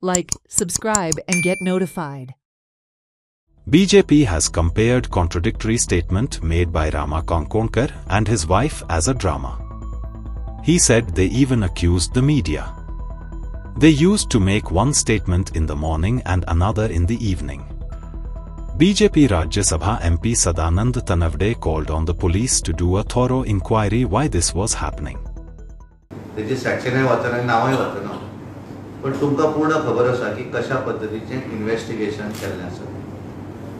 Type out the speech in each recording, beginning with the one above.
like, subscribe and get notified. BJP has compared contradictory statement made by Rama Konkonkar and his wife as a drama. He said they even accused the media. They used to make one statement in the morning and another in the evening. BJP Rajya Sabha MP Sadanand Tanavde called on the police to do a thorough inquiry why this was happening. त्याची सेक्शनय वाचना नावय वाचना पण तुमका पूर्ण खबर आसा की कशा पद्धतीचे इन्व्हेस्टिगेशन केल्लें आसा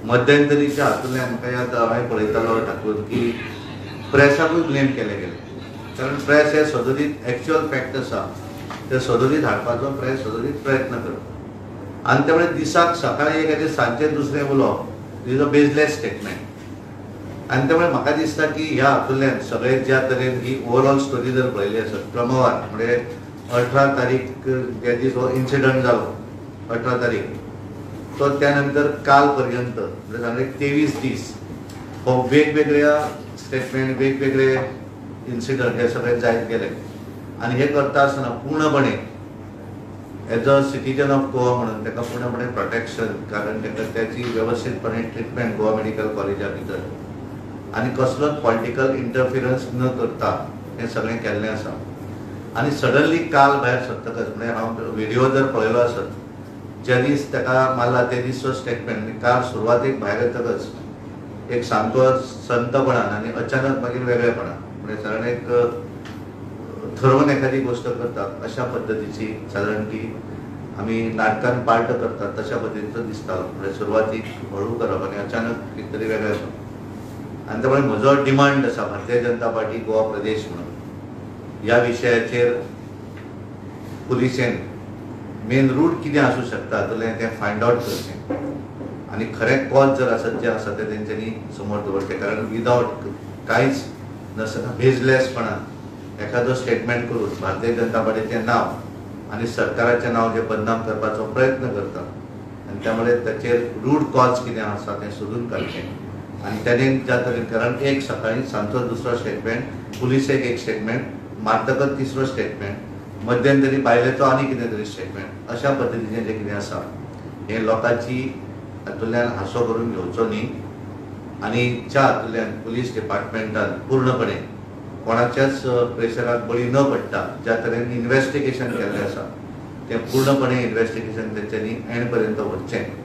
मध्यंतरीच्या हातूंतल्यान म्हाका याद हांवें पळयतालो तातूंत की प्रेसाकूय ब्लेम केले गेले कारण प्रेस हे सदोदीत एक्चुअल फॅक्ट आसा ते सदोदीत हाडपाचो प्रेस सदोदीत प्रयत्न करता आनी त्यामुळे दिसाक सकाळी एक आनी सांजें दुसरें उलोवप इज अ बेजलेस स्टेटमेंट आनी त्यामुळे म्हाका दिसता की ह्या हातूंतल्यान सगळे ज्या तरेन ही ओवरऑल स्टोरी जर पळयली आसत क्रमवार म्हणजे 18 तारीख जे दीस हो इन्सिडंट जालो 18 तारीख तो त्यानंतर काल पर्यंत म्हणजे 23 दीस हो वेगवेगळ्या स्टेटमेंट वेगवेगळे इन्सिडंट हे सगळे जायत गेले आणि हे करता आसतना पूर्णपणे as a citizen of Goa म्हणून ताका पूर्णपणे प्रोटेक्शन कारण ताका त्याची व्यवस्थितपणे ट्रिटमेंट गोवा मेडिकल कॉलेजा भितर आणि कसलोच पॉलिटिकल इंटरफिरन्स न करता हे सगळें केल्लें आसा आणि सडनली काल भायर सरतकच म्हणजे हांव व्हिडिओ जर पळयलो आसत ज्या दीस ताका मारला ते दिसचो स्टेटमेंट काल सुरवातेक भायर येतकच एक सामको संतपणान आनी अचानक मागीर वेगळेपणान म्हणजे सादारण एक ठरवून एखादी गोष्ट करतात अशा पद्धतीची साधारण ती आम्ही नाटकान पार्ट करतात तशा पद्धतीचं दिसतालो म्हणजे सुरवातीक हळू करप आनी अचानक कितें तरी वेगळेपण आणि त्यामुळे म्हजो डिमांड आसा भारतीय जनता पार्टी गोवा प्रदेश म्हणून ह्या विशयाचेर पुलिसेन मेन रूट कितें आसूं शकता हातूंतलें तें फायंड आउट करचें आनी खरें कॉज जर आसत जें आसा तें तेंच्यांनी समोर दवरचें कारण विदावट कांयच नसतना बेजलेसपणान एखादो स्टेटमेंट करून भारतीय जनता पार्टीचें नांव आनी सरकाराचें नांव जें बदनाम करपाचो प्रयत्न करता आनी त्यामुळे ताचेर रूट कॉज कितें आसा तें सोदून काडचें आनी तेणेन ज्या तरेन कारण एक सकाळी सांजचो दुसरो स्टेटमेंट पुलिसेक एक स्टेटमेंट मारतकच तिसरो स्टेटमेंट मध्यंतरी बायलेचो आनी कितें तरी स्टेटमेंट अशा पद्धतीचें जें कितें आसा हें लोकांची हातूंतल्यान हांसो करून घेवचो न्ही आनी ज्या हातूंतल्यान पुलीस डिपार्टमेंटान पूर्णपणे कोणाच्याच प्रेशराक बळी न पडटा ज्या तरेन इन्व्हेस्टिगेशन केल्लें आसा तें पूर्णपणे इन्व्हेस्टिगेशन तेंच्यांनी एंड पर्यंत व्हरचें